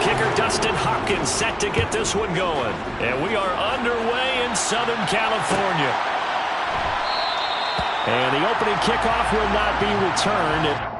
kicker Dustin Hopkins set to get this one going. And we are underway in Southern California. And the opening kickoff will not be returned.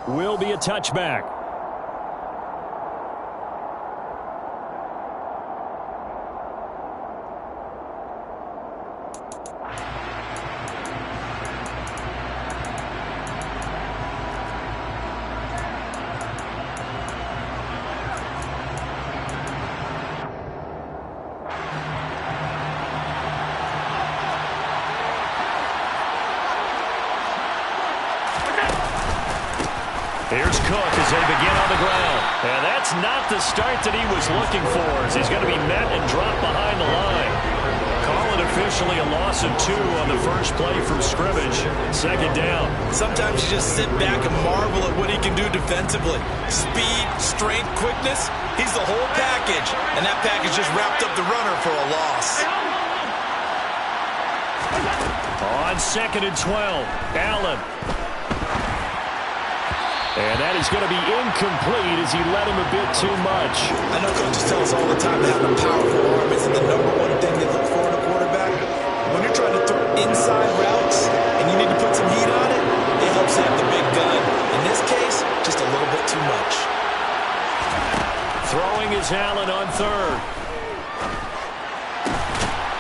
Will be a touchback. Here's Cook as they begin on the ground. And that's not the start that he was looking for, as he's going to be met and dropped behind the line. Call it officially a loss of 2 on the first play from scrimmage. Second down. Sometimes you just sit back and marvel at what he can do defensively. Speed, strength, quickness. He's the whole package. And that package just wrapped up the runner for a loss. On 2nd and 12, Allen. And that is going to be incomplete as he led him a bit too much. I know coaches tell us all the time that having a powerful arm isn't the #1 thing they look for in a quarterback. When you're trying to throw inside routes and you need to put some heat on it, it helps have the big gun. In this case, just a little bit too much. Throwing is Allen on 3rd.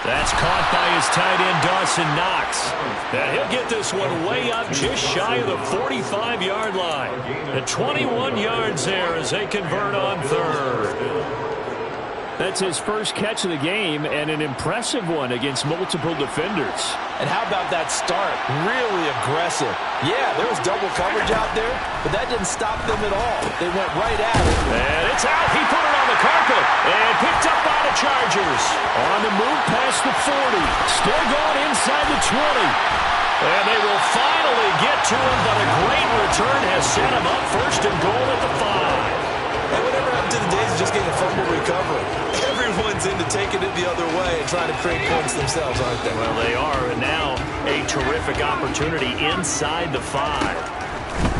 That's caught by his tight end, Dawson Knox. And he'll get this one way up just shy of the 45-yard line. At 21 yards there as they convert on 3rd. That's his first catch of the game, and an impressive one against multiple defenders. And how about that start? Really aggressive. Yeah, there was double coverage out there, but that didn't stop them at all. They went right at it. And it's out. He put it on the carpet and picked up by the Chargers. On the move past the 40. Still going inside the 20. And they will finally get to him, but a great return has set him up 1st and goal at the 5. And whatever happened to the days of just getting a fumble recovery? Everyone's into taking it the other way and trying to create points themselves, aren't they? Well, they are. And now a terrific opportunity inside the 5.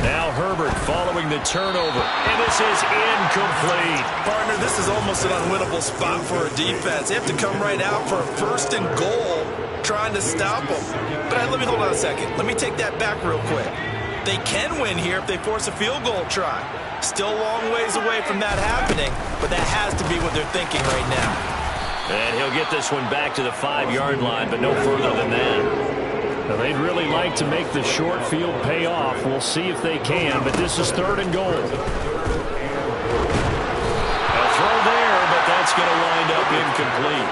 Now Herbert following the turnover. And this is incomplete. Partner, this is almost an unwinnable spot for a defense. They have to come right out for a 1st and goal trying to stop them. But let me hold on a second. Let me take that back real quick. They can win here if they force a field goal try. Still a long ways away from that happening, but that has to be what they're thinking right now. And he'll get this one back to the 5-yard line, but no further than that. Now, they'd really like to make the short field pay off. We'll see if they can, but this is 3rd and goal. A throw there, but that's going to wind up incomplete.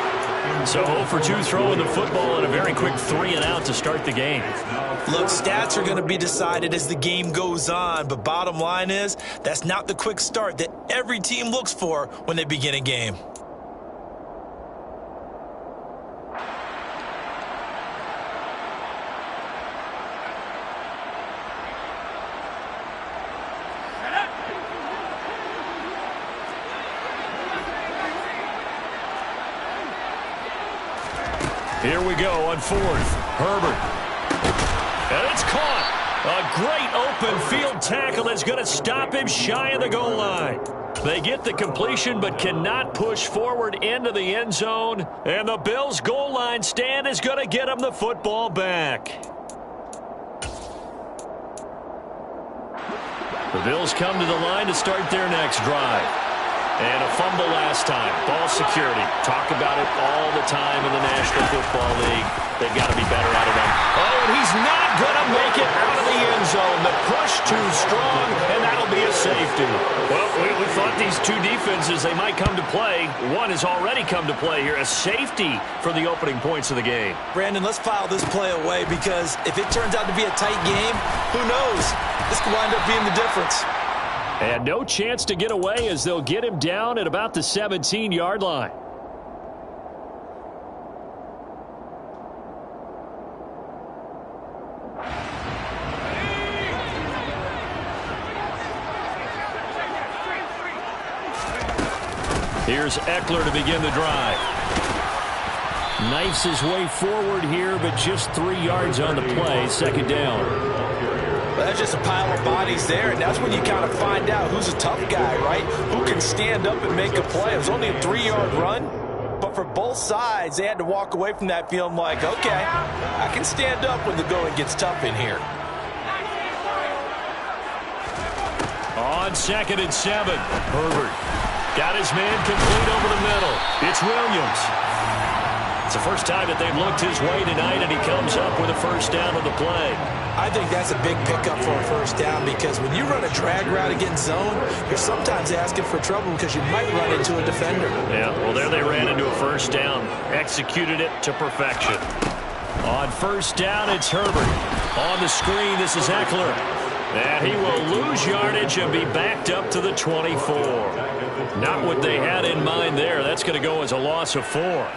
So 0 for 2 throwing the football and a very quick 3 and out to start the game. Look, stats are going to be decided as the game goes on, but bottom line is that's not the quick start that every team looks for when they begin a game. Here we go on 4th. Herbert. And it's caught. A great open field tackle that's going to stop him shy of the goal line. They get the completion but cannot push forward into the end zone. And the Bills' goal line stand is going to get them the football back. The Bills come to the line to start their next drive. And a fumble last time. Ball security. Talk about it all the time in the National Football League. They've got to be better at it. Oh, and he's not going to make it out of the end zone. The push too strong, and that'll be a safety. Well, we thought these two defenses, they might come to play. One has already come to play here. A safety for the opening points of the game. Brandon, let's file this play away because if it turns out to be a tight game, who knows? This could wind up being the difference. And no chance to get away as they'll get him down at about the 17-yard line. Here's Eckler to begin the drive. Knifes his way forward here, but just 3 yards on the play. 2nd down. Well, that's just a pile of bodies there, and that's when you kind of find out who's a tough guy, right? Who can stand up and make a play. It was only a 3-yard run, but for both sides, they had to walk away from that feeling like, okay, I can stand up when the going gets tough in here. On 2nd and 7, Herbert got his man complete over the middle. It's Williams. It's the first time that they've looked his way tonight, and he comes up with a first down on the play. I think that's a big pickup for a first down because when you run a drag route against zone, you're sometimes asking for trouble because you might run into a defender. Yeah, well, there they ran into a first down. Executed it to perfection. On first down, it's Herbert. On the screen, this is Eckler. And he will lose yardage and be backed up to the 24. Not what they had in mind there. That's going to go as a loss of 4.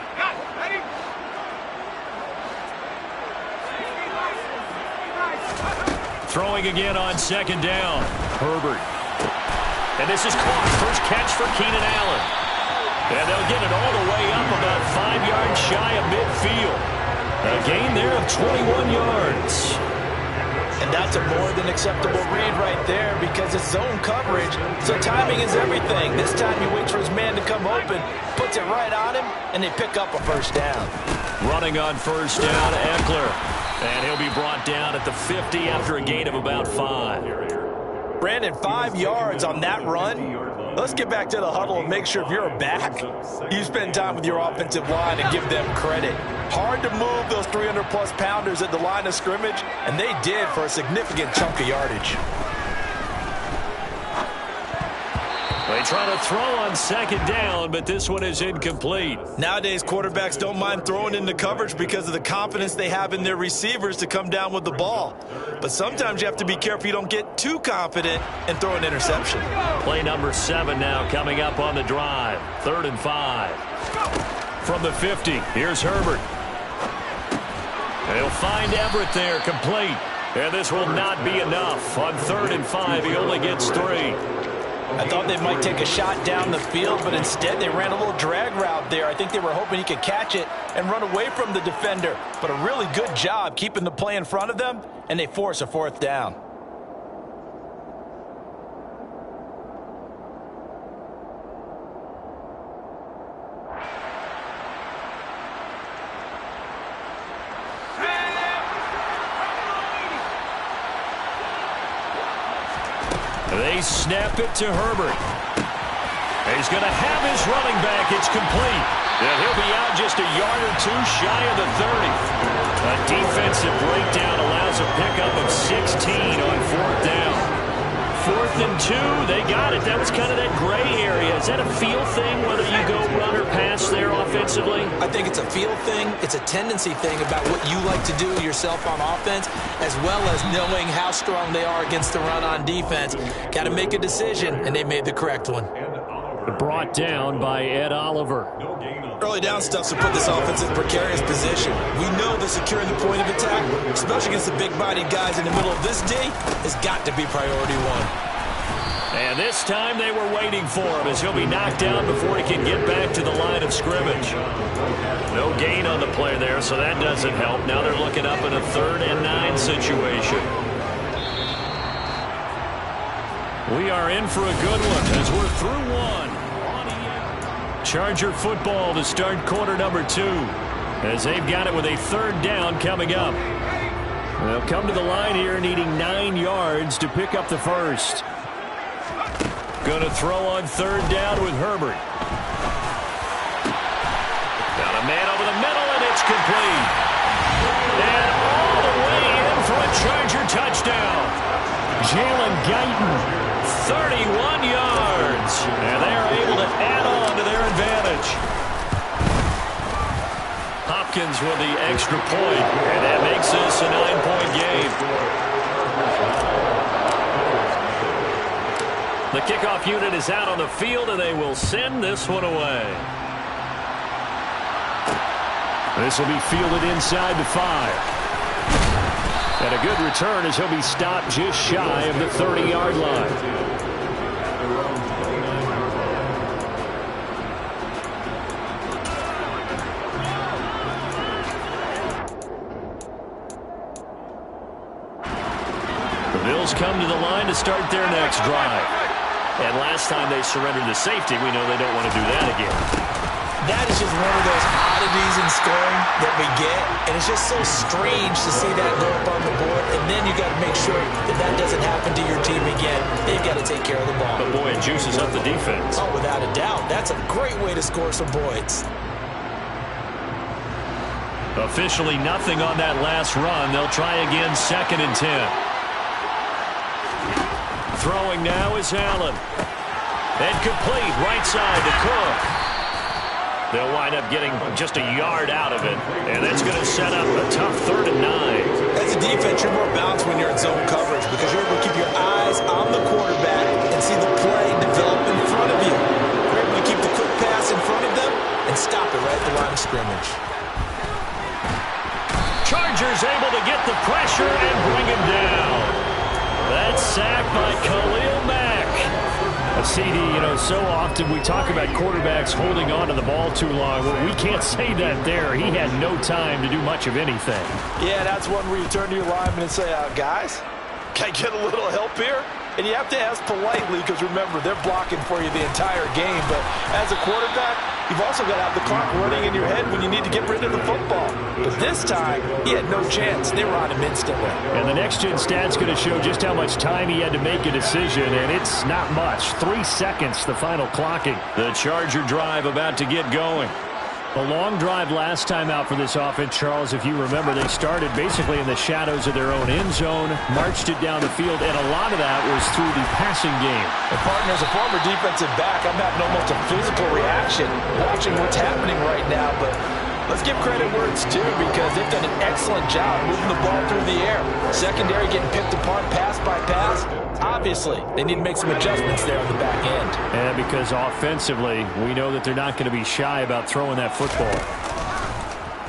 Throwing again on second down. Herbert. And this is caught. First catch for Keenan Allen. And they'll get it all the way up about 5 yards shy of midfield. A gain there of 21 yards. And that's a more than acceptable read right there because it's zone coverage, so timing is everything. This time he waits for his man to come open, puts it right on him, and they pick up a first down. Running on first down, Eckler. And he'll be brought down at the 50 after a gain of about 5. Brandon, 5 yards on that run. Let's get back to the huddle and make sure if you're a back, you spend time with your offensive line and give them credit. Hard to move those 300-plus pounders at the line of scrimmage, and they did for a significant chunk of yardage. They try to throw on second down, but this one is incomplete. Nowadays, quarterbacks don't mind throwing into coverage because of the confidence they have in their receivers to come down with the ball. But sometimes you have to be careful you don't get too confident and throw an interception. Play number 7 now coming up on the drive. 3rd and 5. From the 50, here's Herbert. They'll find Everett there, complete. And this will not be enough. On 3rd and 5, he only gets 3. I thought they might take a shot down the field, but instead they ran a little drag route there. I think they were hoping he could catch it and run away from the defender. But a really good job keeping the play in front of them, and they force a 4th down. They snap it to Herbert. He's going to have his running back. It's complete. And he'll be out just a yard or 2 shy of the 30. A defensive breakdown allows a pickup of 16 on 4th down. 4th and 2, they got it. That was kind of that gray area. Is that a feel thing, whether you go run or pass there offensively? I think it's a feel thing. It's a tendency thing about what you like to do yourself on offense, as well as knowing how strong they are against the run on defense. Got to make a decision, and they made the correct one. Brought down by Ed Oliver. Early down stuff to put this offense in precarious position. We know that securing the point of attack, especially against the big-bodied guys in the middle of this day, has got to be priority 1. And this time they were waiting for him as he'll be knocked down before he can get back to the line of scrimmage. No gain on the play there, so that doesn't help. Now they're looking up in a 3rd and 9 situation. We are in for a good one as we're through 1. Charger football to start quarter number 2 as they've got it with a 3rd down coming up. They'll come to the line here needing 9 yards to pick up the first. Going to throw on 3rd down with Herbert. Got a man over the middle, and it's complete. And all the way in for a Charger touchdown. Jalen Guyton, 31 yards. And they are able to add on to their advantage. Hopkins with the extra point, and that makes this a 9-point game. The kickoff unit is out on the field, and they will send this one away. This will be fielded inside the 5. And a good return as he'll be stopped just shy of the 30-yard line. The Bills come to the line to start their next drive. And last time they surrendered to safety, we know they don't want to do that again. That is just one of those oddities in scoring that we get, and it's just so strange to see that go up on the board, and then you got to make sure that that doesn't happen to your team again. They've got to take care of the ball. But boy, it juices up the defense. Oh, without a doubt. That's a great way to score some points. Officially nothing on that last run. They'll try again 2nd and 10. Throwing now is Allen. And complete right side to Cook. They'll wind up getting just a yard out of it. And that's going to set up a tough 3rd and 9. As a defense, you're more balanced when you're in zone coverage because you're able to keep your eyes on the quarterback and see the play develop in front of you. You're able to keep the quick pass in front of them and stop it right at the line of scrimmage. Chargers able to get the pressure and bring him down. That sack by Khalil Mack. CD, so often we talk about quarterbacks holding on to the ball too long. Well, we can't say that there. He had no time to do much of anything. Yeah, that's one where you turn to your lineman and say, guys, can I get a little help here? And you have to ask politely because, remember, they're blocking for you the entire game. But as a quarterback, you've also got to have the clock running in your head when you need to get rid of the football. But this time, he had no chance. They were on him instantly. And the next-gen stat's going to show just how much time he had to make a decision, and it's not much. 3 seconds, the final clocking. The Charger drive about to get going. A long drive last time out for this offense, Charles. If you remember, they started basically in the shadows of their own end zone, marched it down the field, and a lot of that was through the passing game. And partner, as a former defensive back, I'm having almost a physical reaction watching what's happening right now. But let's give credit where it's due because they've done an excellent job moving the ball through the air. Secondary getting picked apart pass by pass. Obviously, they need to make some adjustments there on the back end. And because offensively, we know that they're not going to be shy about throwing that football.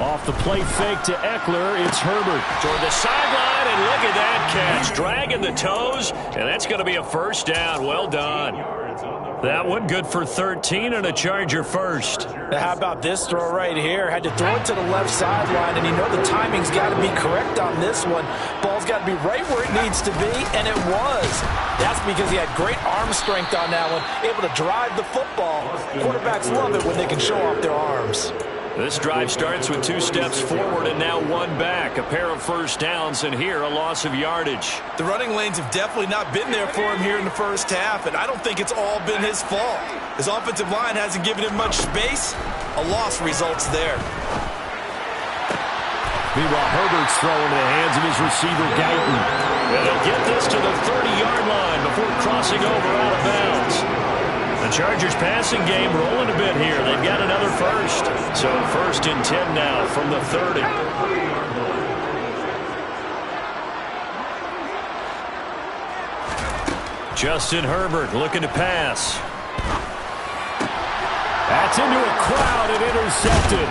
Off the play fake to Eckler, it's Herbert. Toward the sideline, and look at that catch. Dragging the toes, and that's going to be a first down. Well done. That one good for 13 and a Charger first. Now how about this throw right here? Had to throw it to the left sideline, and you know the timing's got to be correct on this one. Ball's got to be right where it needs to be, and it was. That's because he had great arm strength on that one, able to drive the football. Quarterbacks love it when they can show off their arms. This drive starts with 2 steps forward and now 1 back. A pair of first downs, and here a loss of yardage. The running lanes have definitely not been there for him here in the first half, and I don't think it's all been his fault. His offensive line hasn't given him much space. A loss results there. Meanwhile, Herbert's throwing to the hands of his receiver, Guyton. And they'll get this to the 30-yard line before crossing over out of bounds. The Chargers passing game rolling a bit here. They've got another first. So 1st and 10 now from the 30. Justin Herbert looking to pass. That's into a crowd and intercepted.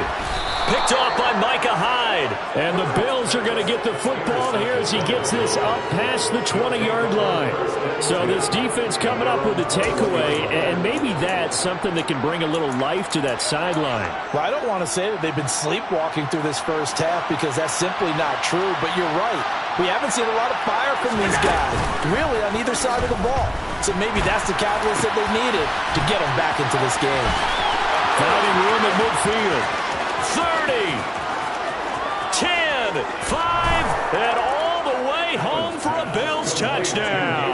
Picked off by Micah Hyde. And the Bills are going to get the football here as he gets this up past the 20-yard line. So this defense coming up with a takeaway, and maybe that's something that can bring a little life to that sideline. Well, I don't want to say that they've been sleepwalking through this first half because that's simply not true, but you're right. We haven't seen a lot of fire from these guys, really on either side of the ball. So maybe that's the catalyst that they needed to get them back into this game. Finding room at midfield. 30, 10, 5, and all the way home for a Bills touchdown.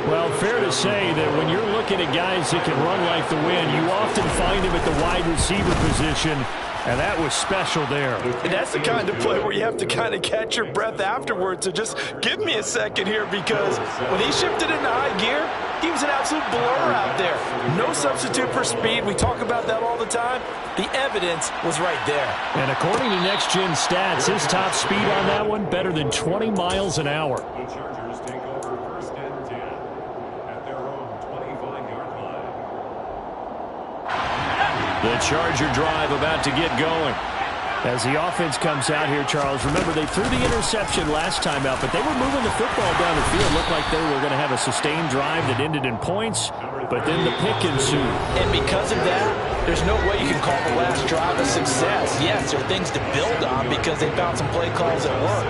Well, fair to say that when you're looking at guys that can run like the wind, you often find them at the wide receiver position, and that was special there. And that's the kind of play where you have to kind of catch your breath afterwards. So just give me a second here because when he shifted into high gear, he was an absolute blur out there. No substitute for speed. We talk about that all the time. The evidence was right there. And according to Next Gen Stats, his top speed on that one, better than 20 miles an hour. The Chargers take over 1st and 10 at their own 25-yard line. The Charger drive about to get going. As the offense comes out here, Charles, remember they threw the interception last time out, but they were moving the football down the field. Looked like they were going to have a sustained drive that ended in points, but then the pick ensued. And because of that, there's no way you can call the last drive a success. Yes, there are things to build on because they found some play calls that work.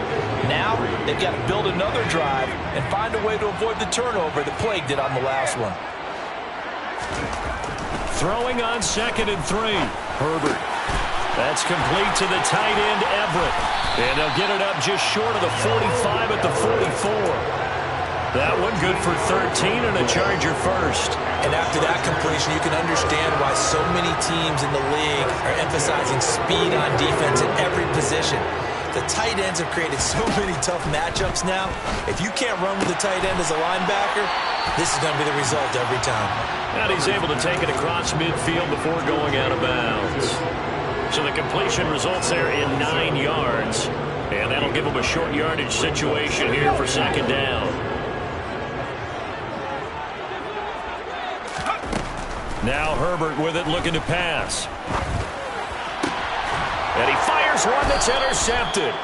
Now, they've got to build another drive and find a way to avoid the turnover that plagued it on the last one. Throwing on 2nd and 3. Herbert. That's complete to the tight end, Everett. And they'll get it up just short of the 45 at the 44. That one good for 13 and a Charger first. And after that completion, you can understand why so many teams in the league are emphasizing speed on defense at every position. The tight ends have created so many tough matchups now. If you can't run with the tight end as a linebacker, this is going to be the result every time. And he's able to take it across midfield before going out of bounds. So the completion results there in 9 yards. And that'll give him a short yardage situation here for 2nd down. Now Herbert with it, looking to pass. And he fires one that's intercepted.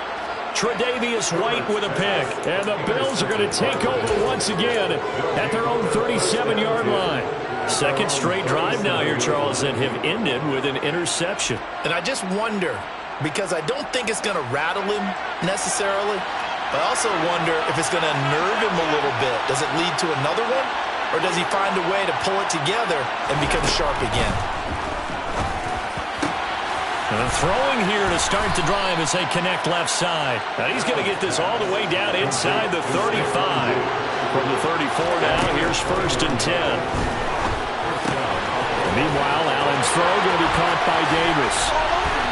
Tre'Davious White with a pick. And the Bills are going to take over once again at their own 37-yard line. Second straight drive now here, Charles, that have ended with an interception. And I just wonder, because I don't think it's going to rattle him necessarily, but I also wonder if it's going to nerve him a little bit. Does it lead to another one? Or does he find a way to pull it together and become sharp again? And throwing here to start the drive as they connect left side. Now he's going to get this all the way down inside the 35. From the 34 now, here's 1st and 10. Meanwhile, Allen's throw going to be caught by Davis.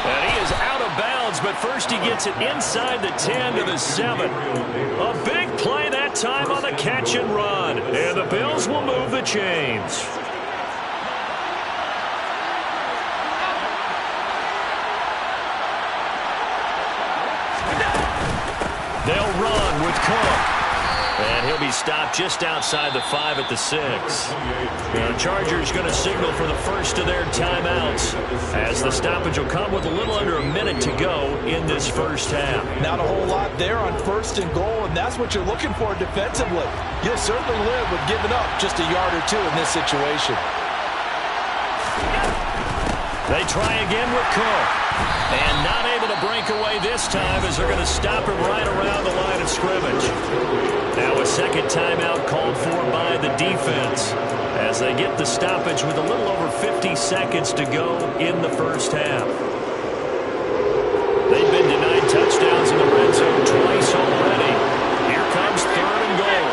And he is out of bounds, but first he gets it inside the 10 to the 7. A big play that time on the catch and run. And the Bills will move the chains. They'll run with Cook. And he'll be stopped just outside the 5 at the 6. The Chargers going to signal for the first of their timeouts as the stoppage will come with a little under a minute to go in this first half. Not a whole lot there on 1st and goal, and that's what you're looking for defensively. You'll certainly live with giving up just a yard or two in this situation. They try again with Cook. And not able to break away this time as they're going to stop him right around the line of scrimmage. Now a second timeout called for by the defense as they get the stoppage with a little over 50 seconds to go in the first half. They've been denied touchdowns in the red zone twice already. Here comes 3rd and goal.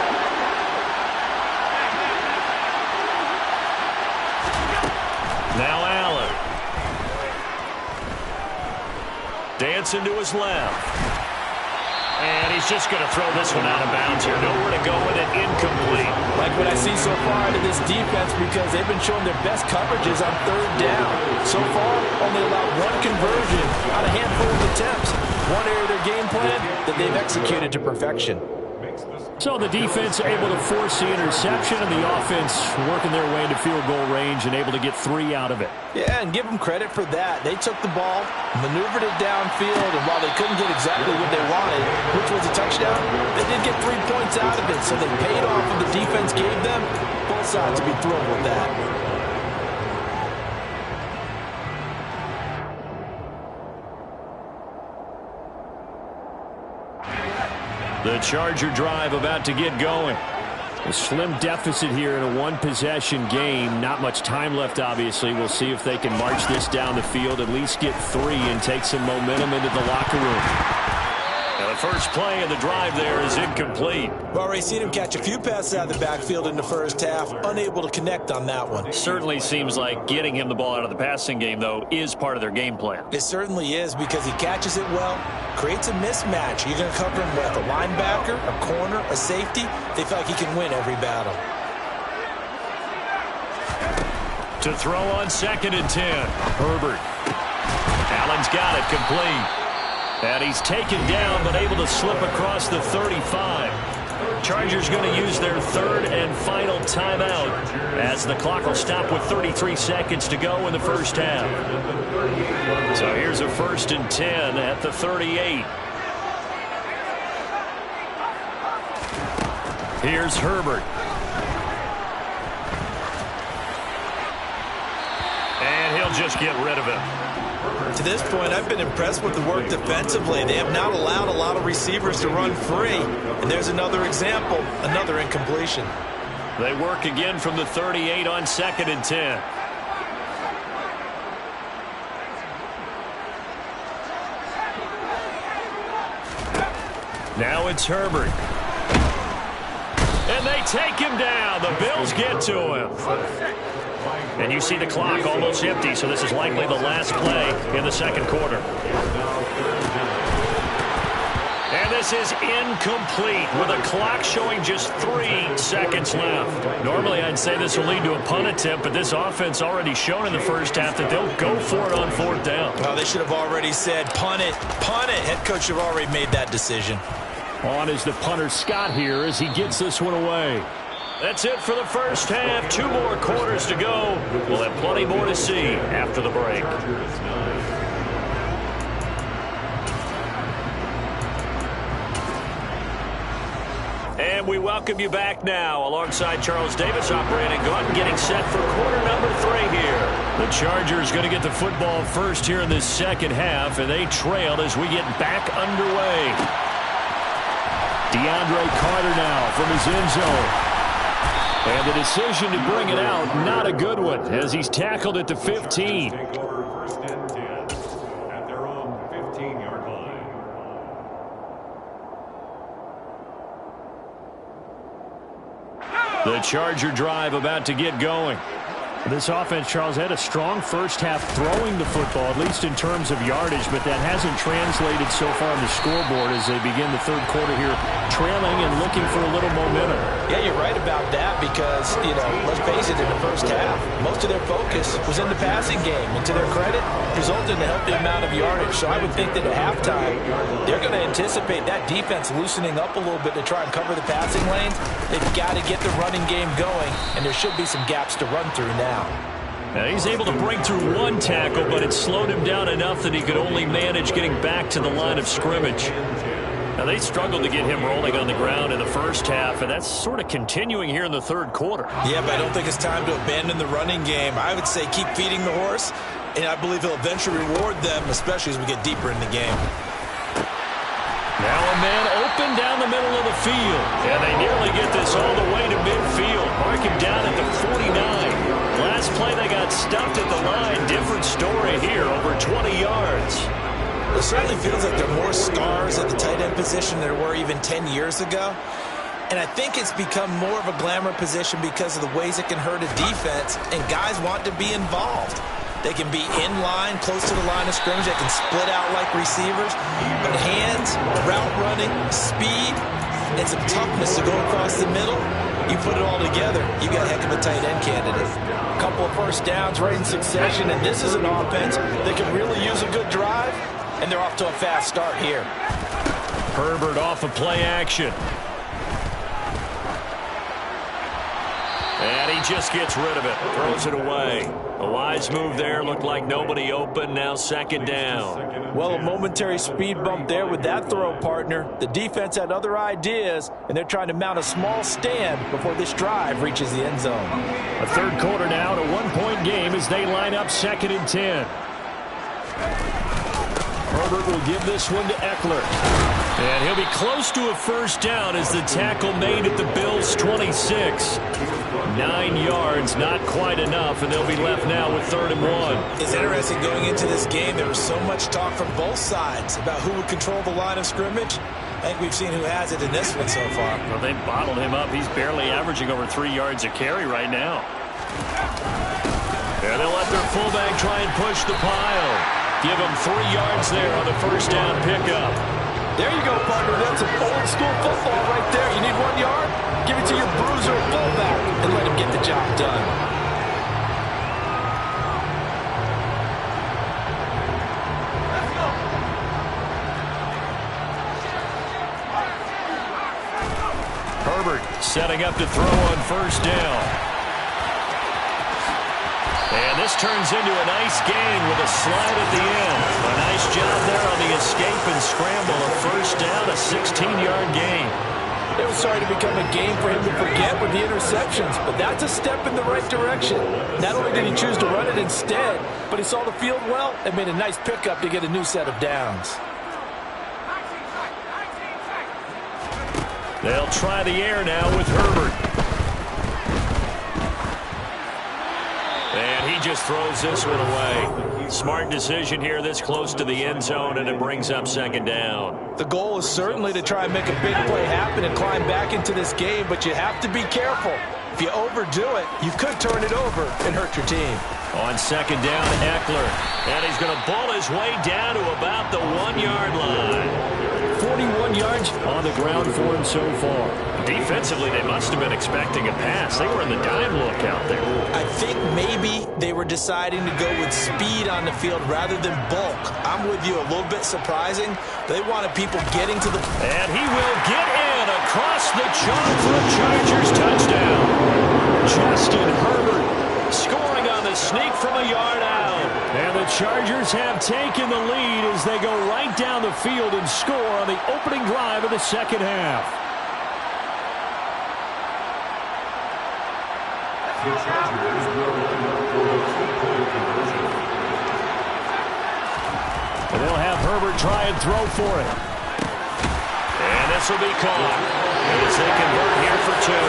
Now Allen. Dancing to his left. And he's just going to throw this one out of bounds here. Nowhere to go with it. Incomplete. Like what I see so far out of this defense because they've been showing their best coverages on 3rd down. So far, only allowed 1 conversion on a handful of attempts. One area of their game plan that they've executed to perfection. So the defense able to force the interception, and the offense working their way into field goal range and able to get 3 out of it. Yeah, and give them credit for that. They took the ball, maneuvered it downfield, and while they couldn't get exactly what they wanted, which was a touchdown, they did get 3 points out of it, so they paid off what the defense gave them. Both sides to be thrilled with that. The Charger drive about to get going. A slim deficit here in a one-possession game. Not much time left, obviously. We'll see if they can march this down the field, at least get 3 and take some momentum into the locker room. And the first play of the drive there is incomplete. We've already seen him catch a few passes out of the backfield in the first half. Unable to connect on that one. Certainly seems like getting him the ball out of the passing game, though, is part of their game plan. It certainly is because he catches it well, creates a mismatch. You're going to cover him with a linebacker, a corner, a safety. They feel like he can win every battle. To throw on 2nd and 10. Herbert. Allen's got it complete. And he's taken down but able to slip across the 35. Chargers going to use their 3rd and final timeout as the clock will stop with 33 seconds to go in the first half. So here's a 1st and 10 at the 38. Here's Herbert. And he'll just get rid of it. To this point, I've been impressed with the work defensively. They have not allowed a lot of receivers to run free. And there's another example, another incompletion. They work again from the 38 on 2nd and 10. Now it's Herbert. And they take him down. The Bills get to him. And you see the clock almost empty, so this is likely the last play in the second quarter. And this is incomplete with a clock showing just 3 seconds left. Normally I'd say this will lead to a punt attempt, but this offense already shown in the first half that they'll go for it on 4th down. Well, they should have already said punt it, punt it. Head coach should have already made that decision. On is the punter Scott here as he gets this one away. That's it for the first half. 2 more quarters to go. We'll have plenty more to see after the break. And we welcome you back now alongside Charles Davis. I'm Brandon Gaudin getting set for quarter number 3 here. The Chargers going to get the football first here in this second half, and they trail as we get back underway. DeAndre Carter now from his end zone. And the decision to bring it out, not a good one, as he's tackled at the 15. Take over first and 10 at their own 15-yard line. The Charger drive about to get going. This offense, Charles, had a strong first half throwing the football, at least in terms of yardage, but that hasn't translated so far on the scoreboard as they begin the third quarter here, trailing and looking for a little momentum. Yeah, you're right about that because, let's face it, in the first half, most of their focus was in the passing game. And to their credit, resulted in a healthy amount of yardage. So I would think that at halftime, they're going to anticipate that defense loosening up a little bit to try and cover the passing lanes. They've got to get the running game going, and there should be some gaps to run through now. Now he's able to break through one tackle, but it slowed him down enough that he could only manage getting back to the line of scrimmage. Now they struggled to get him rolling on the ground in the first half, and that's sort of continuing here in the third quarter. Yeah, but I don't think it's time to abandon the running game. I would say keep feeding the horse, and I believe he'll eventually reward them, especially as we get deeper in the game. Now a man open down the middle of the field, and they nearly get this all the way to midfield. Mark him down at the 49. Last play they got stuffed at the line. Different story here, over 20 yards. It certainly feels like there are more stars at the tight end position than there were even 10 years ago. And I think it's become more of a glamour position because of the ways it can hurt a defense, and guys want to be involved. They can be in line, close to the line of scrimmage. They can split out like receivers. But hands, route running, speed, and some toughness to go across the middle, you put it all together, you got a heck of a tight end candidate. A couple of first downs right in succession, and this is an offense that can really use a good drive, and they're off to a fast start here. Herbert off of play action. And he just gets rid of it, throws it away. A wise move there, looked like nobody open, now second down. Well, a momentary speed bump there with that throw, partner. The defense had other ideas, and they're trying to mount a small stand before this drive reaches the end zone. A third quarter now, and a one-point game as they line up second and 10. Herbert will give this one to Eckler. And he'll be close to a first down as the tackle made at the Bills' 26. 9 yards, not quite enough, and they'll be left now with 3rd and 1. It's interesting going into this game. There was so much talk from both sides about who would control the line of scrimmage. I think we've seen who has it in this one so far. Well, they bottled him up. He's barely averaging over 3 yards a carry right now. And they'll let their fullback try and push the pile. Give him 3 yards there on the first down pickup. There you go, partner. That's some old school football right there. You need 1 yard? Give it to your bruiser fullback and let him get the job done. Herbert setting up to throw on first down. And this turns into a nice gain with a slide at the end. A nice job there on the escape and scramble. A first down, a 16-yard gain. It was starting to become a game for him to forget with the interceptions, but that's a step in the right direction. Not only did he choose to run it instead, but he saw the field well and made a nice pickup to get a new set of downs. They'll try the air now with Herbert. And he just throws this one away. Smart decision here this close to the end zone, and it brings up second down. The goal is certainly to try and make a big play happen and climb back into this game, but you have to be careful. If you overdo it, you could turn it over and hurt your team. On second down, Eckler. And he's going to ball his way down to about the 1 yard line. 41 yards on the ground for him so far. Defensively, they must have been expecting a pass. They were in the dime look out there. I think maybe they were deciding to go with speed on the field rather than bulk. I'm with you, a little bit surprising. They wanted people getting to the... And he will get in across the chalk for a Chargers touchdown. Justin Herbert scoring on the sneak from a yard out. And the Chargers have taken the lead as they go right down the field and score on the opening drive of the second half. The Chargers will line up for the two-point conversion. And they'll have Herbert try and throw for it. And this will be caught as they convert here for two.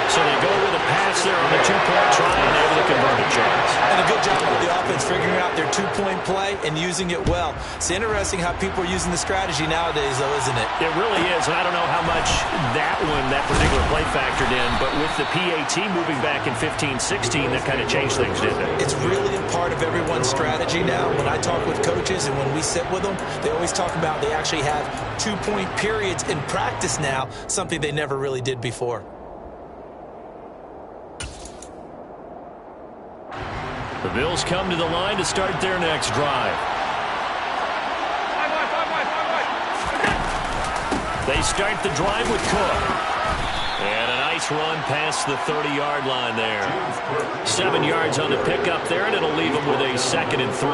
So they go with a pass there on the two-point try and able to convert it, Charles. And a good job of the offense figuring out their two-point play and using it well. It's interesting how people are using the strategy nowadays, though, isn't it? It really is, and I don't know how much that particular play factored in, but with the PAT moving back in 15-16, that kind of changed things, didn't it? It's really a part of everyone's strategy now. When I talk with coaches and when we sit with them, they always talk about they actually have two-point periods in practice now, something they never really did before. The Bills come to the line to start their next drive. They start the drive with Cook. And a nice run past the 30-yard line there. 7 yards on the pickup there, and it'll leave them with a 2nd and 3.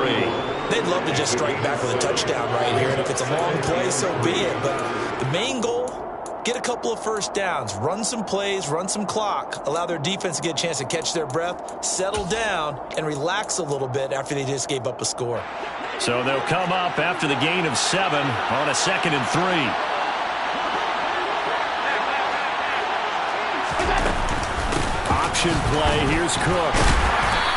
They'd love to just strike back with a touchdown right here, and if it's a long play, so be it. But the main goal, get a couple of first downs, run some plays, run some clock, allow their defense to get a chance to catch their breath, settle down, and relax a little bit after they just gave up a score. So they'll come up after the gain of 7 on a 2nd and 3. Option play. Here's Cook.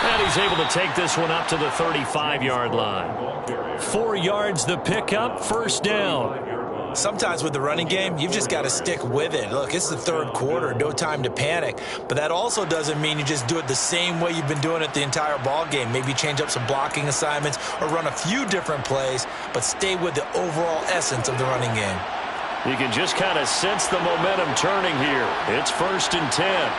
And he's able to take this one up to the 35-yard line. 4 yards the pickup, first down. Sometimes with the running game, you've just got to stick with it. Look, it's the third quarter, no time to panic. But that also doesn't mean you just do it the same way you've been doing it the entire ball game. Maybe change up some blocking assignments or run a few different plays, but stay with the overall essence of the running game. You can just kind of sense the momentum turning here. It's 1st and 10.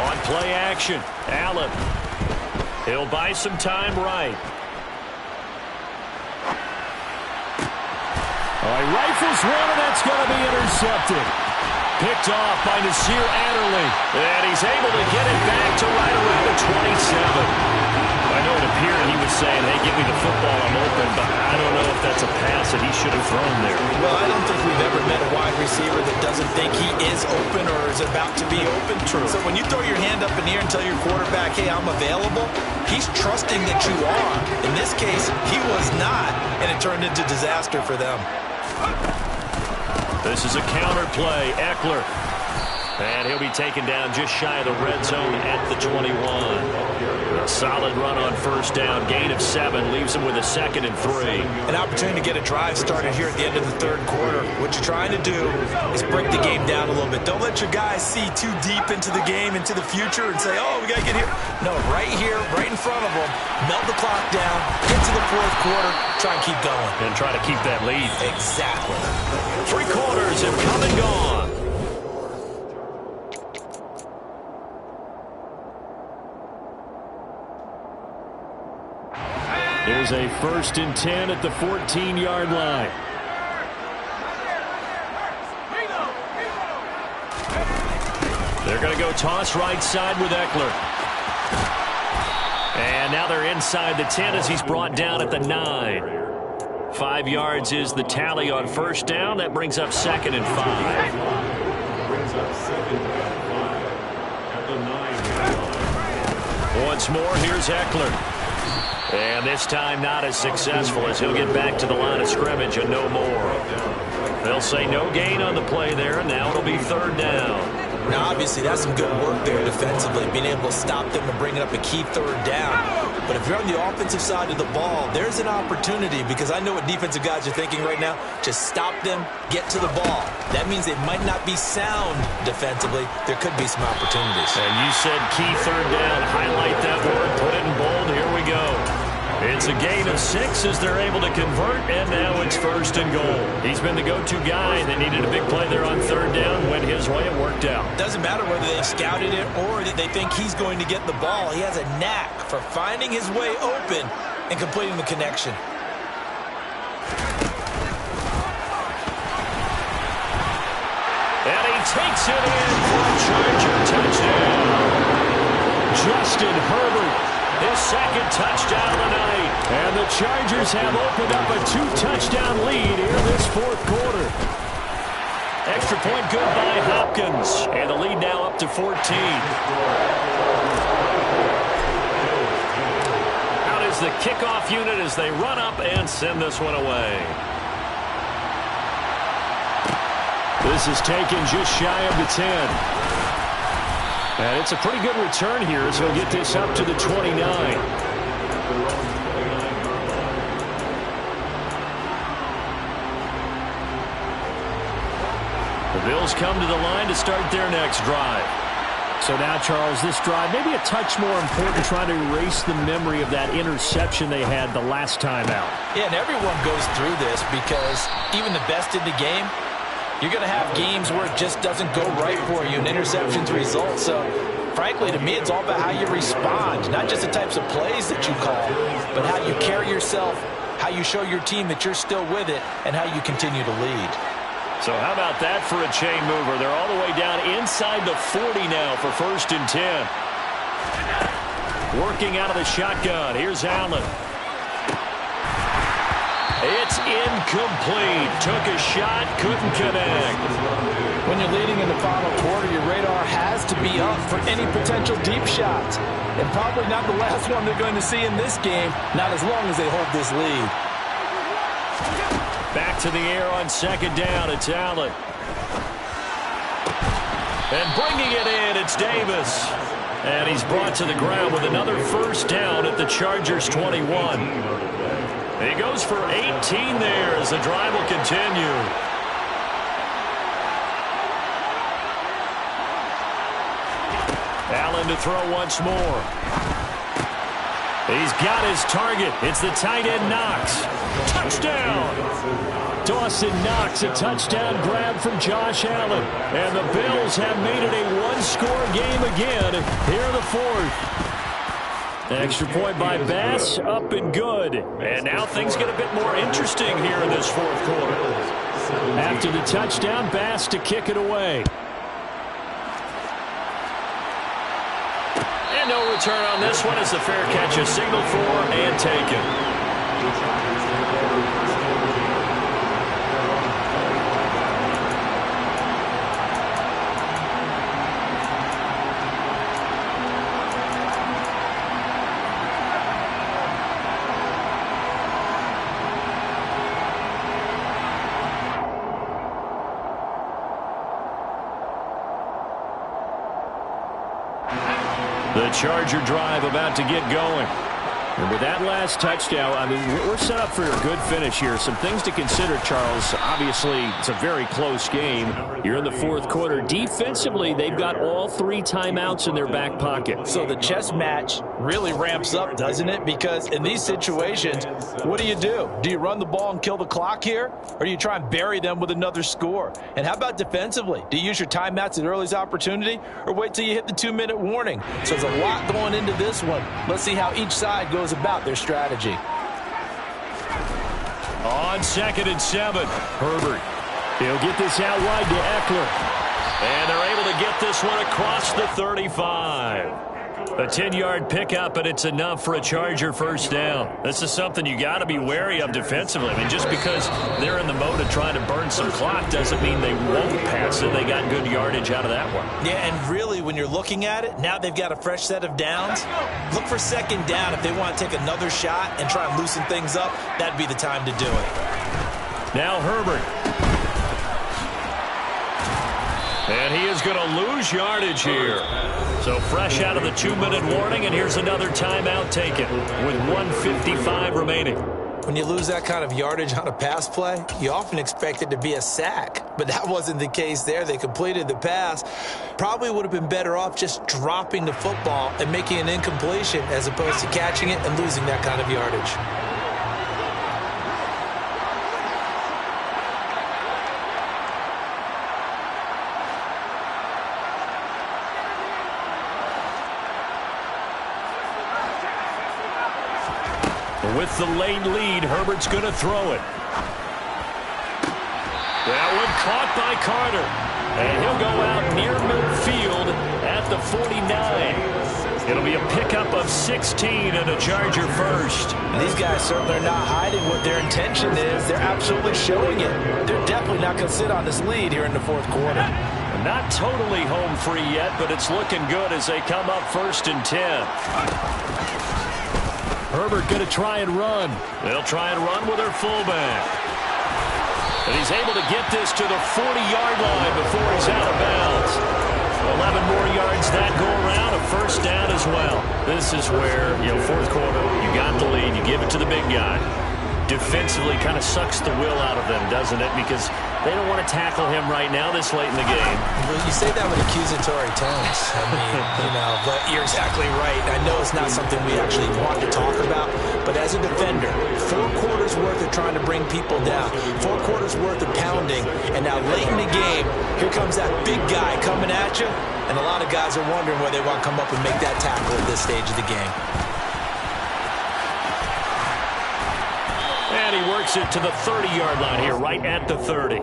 On play action, Allen. He'll buy some time right. All right, rifles one, and that's going to be intercepted. Picked off by Nasir Adderley. And he's able to get it back to right around the 27. I know it appeared he was saying, hey, give me the football, I'm open, but I don't know if that's a pass that he should have thrown there. Well, I don't think we've ever met a wide receiver that doesn't think he is open or is about to be open. True. So when you throw your hand up in the air and tell your quarterback, hey, I'm available, he's trusting that you are. In this case, he was not, and it turned into disaster for them. This is a counter play. Eckler. And he'll be taken down just shy of the red zone at the 21. A solid run on first down. Gain of 7 leaves him with a 2nd and 3. An opportunity to get a drive started here at the end of the third quarter. What you're trying to do is break the game down a little bit. Don't let your guys see too deep into the game, into the future, and say, oh, we got to get here. No, right here, right in front of them, melt the clock down, get to the fourth quarter, try and keep going. And try to keep that lead. Exactly. 3 quarters have come and gone. There's a 1st and 10 at the 14-yard line. They're going to go toss right side with Eckler. And now they're inside the 10 as he's brought down at the 9. 5 yards is the tally on first down. That brings up 2nd and 5. Brings up 2nd and 5 at the 9-yard line. Once more, here's Eckler. And this time not as successful as he'll get back to the line of scrimmage and no more. They'll say no gain on the play there, and now it'll be 3rd down. Now, obviously, that's some good work there defensively, being able to stop them and bringing up a key 3rd down. But if you're on the offensive side of the ball, there's an opportunity, because I know what defensive guys are thinking right now. Just stop them, get to the ball. That means they might not be sound defensively. There could be some opportunities. And you said key 3rd down. Highlight that word, put it in bold. Here we go. It's a gain of 6 as they're able to convert, and now it's 1st and goal. He's been the go-to guy. They needed a big play there on 3rd down. Went his way. It worked out. Doesn't matter whether they've scouted it or that they think he's going to get the ball. He has a knack for finding his way open and completing the connection. And he takes it in for a Charger touchdown. Justin Herbert. His 2nd touchdown of the night. And the Chargers have opened up a 2-touchdown lead here this 4th quarter. Extra point good by Hopkins. And the lead now up to 14. Out is the kickoff unit as they run up and send this one away. This is taken just shy of the 10. And it's a pretty good return here as he'll get this up to the 29. The Bills come to the line to start their next drive. So now, Charles, this drive maybe a touch more important, trying to erase the memory of that interception they had the last time out. Yeah, and everyone goes through this because even the best in the game, you're going to have games where it just doesn't go right for you and interceptions result. So, frankly, to me, it's all about how you respond, not just the types of plays that you call, but how you carry yourself, how you show your team that you're still with it, and how you continue to lead. So how about that for a chain mover? They're all the way down inside the 40 now for 1st and 10. Working out of the shotgun. Here's Allen. It's incomplete. Took a shot, couldn't connect. When you're leading in the final quarter, your radar has to be up for any potential deep shots. And probably not the last one they're going to see in this game, not as long as they hold this lead. Back to the air on 2nd down. It's Allen. And bringing it in, it's Davis. And he's brought to the ground with another 1st down at the Chargers' 21. He goes for 18 there as the drive will continue. Allen to throw once more. He's got his target. It's the tight end Knox. Touchdown! Dawson Knox, a touchdown grab from Josh Allen. And the Bills have made it a one-score game again here in the 4th. Extra point by Bass, up and good. And now things get a bit more interesting here in this 4th quarter. After the touchdown, Bass to kick it away. And no return on this one as the fair catch is signaled for and taken. The Charger drive about to get going. And with that last touchdown, I mean, we're set up for a good finish here. Some things to consider, Charles. Obviously, it's a very close game. You're in the 4th quarter. Defensively, they've got all 3 timeouts in their back pocket. So the chess match really ramps up, doesn't it? Because in these situations, what do? Do you run the ball and kill the clock here? Or do you try and bury them with another score? And how about defensively? Do you use your timeouts at earliest opportunity or wait till you hit the 2-minute warning? So there's a lot going into this one. Let's see how each side goes about their strategy. On 2nd and 7, Herbert. He'll get this out wide to Eckler. And they're able to get this one across the 35. A 10-yard pickup, and it's enough for a Charger 1st down. This is something you got to be wary of defensively. I mean, just because they're in the mode of trying to burn some clock doesn't mean they won't pass it. They got good yardage out of that one. Yeah, and really, when you're looking at it, now they've got a fresh set of downs. Look for 2nd down if they want to take another shot and try and loosen things up. That'd be the time to do it. Now Herbert. And he is going to lose yardage here. So fresh out of the 2-minute warning, and here's another timeout taken with 1:55 remaining. When you lose that kind of yardage on a pass play, you often expect it to be a sack. But that wasn't the case there. They completed the pass. Probably would have been better off just dropping the football and making an incompletion as opposed to catching it and losing that kind of yardage. With the late lead, Herbert's going to throw it. That one caught by Carter. And he'll go out near midfield at the 49. It'll be a pickup of 16 and a Charger first. And these guys certainly are not hiding what their intention is. They're absolutely showing it. They're definitely not going to sit on this lead here in the fourth quarter. Not totally home free yet, but it's looking good as they come up 1st and 10. Herbert going to try and run. They'll try and run with their fullback. And he's able to get this to the 40-yard line before he's out of bounds. 11 more yards that go around, a first down as well. This is where, fourth quarter, you got the lead, you give it to the big guy. Defensively kind of sucks the will out of them, doesn't it? Because they don't want to tackle him right now this late in the game. Well, you say that with accusatory tones. I mean, but you're exactly right. I know it's not something we actually want to talk about, but as a defender, 4 quarters worth of trying to bring people down, 4 quarters worth of pounding, and now late in the game, here comes that big guy coming at you, and a lot of guys are wondering where they want to come up and make that tackle at this stage of the game. And he works it to the 30-yard line here, right at the 30.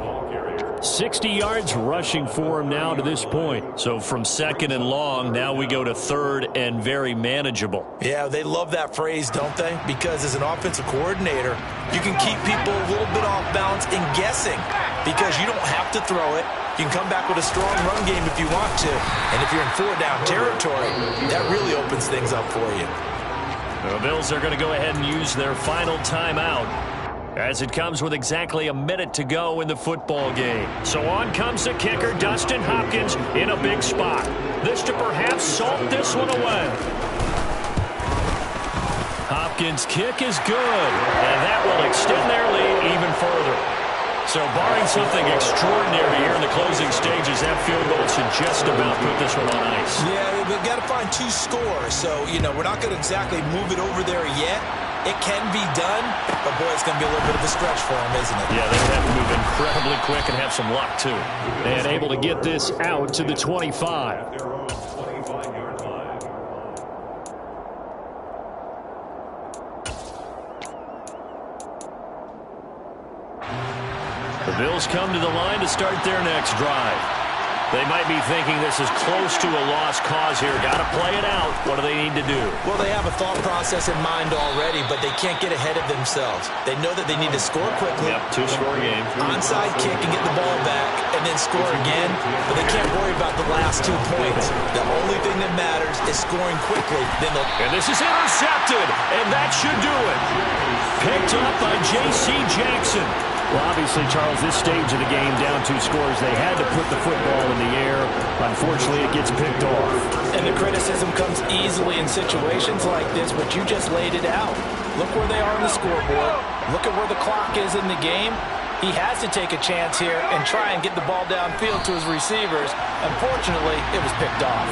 60 yards rushing for him now to this point. So from 2nd and long, now we go to 3rd and very manageable. Yeah, they love that phrase, don't they? Because as an offensive coordinator, you can keep people a little bit off balance and guessing because you don't have to throw it. You can come back with a strong run game if you want to. And if you're in 4-down territory, that really opens things up for you. The Bills are going to go ahead and use their final timeout as it comes with exactly a minute to go in the football game. So on comes the kicker, Dustin Hopkins, in a big spot. This to perhaps salt this one away. Hopkins' kick is good, and that will extend their lead even further. So barring something extraordinary here in the closing stages, that field goal should just about put this one on ice. Yeah, we've got to find 2 scores. So, we're not going to exactly move it over there yet. It can be done, but, boy, it's going to be a little bit of a stretch for them, isn't it? Yeah, they would have to move incredibly quick and have some luck, too. And able to get this out to the 25. At their own 25-yard line. The Bills come to the line to start their next drive. They might be thinking this is close to a lost cause here. Got to play it out. What do they need to do? Well, they have a thought process in mind already, but they can't get ahead of themselves. They know that they need to score quickly. Yep, 2-score game. Onside kick and get the ball back and then score again, but they can't worry about the last 2 points. The only thing that matters is scoring quickly. And this is intercepted, and that should do it. Picked up by J.C. Jackson. Well, obviously, Charles, this stage of the game, down 2 scores, they had to put the football in the air. Unfortunately, it gets picked off. And the criticism comes easily in situations like this, but you just laid it out. Look where they are on the scoreboard. Look at where the clock is in the game. He has to take a chance here and try and get the ball downfield to his receivers. Unfortunately, it was picked off.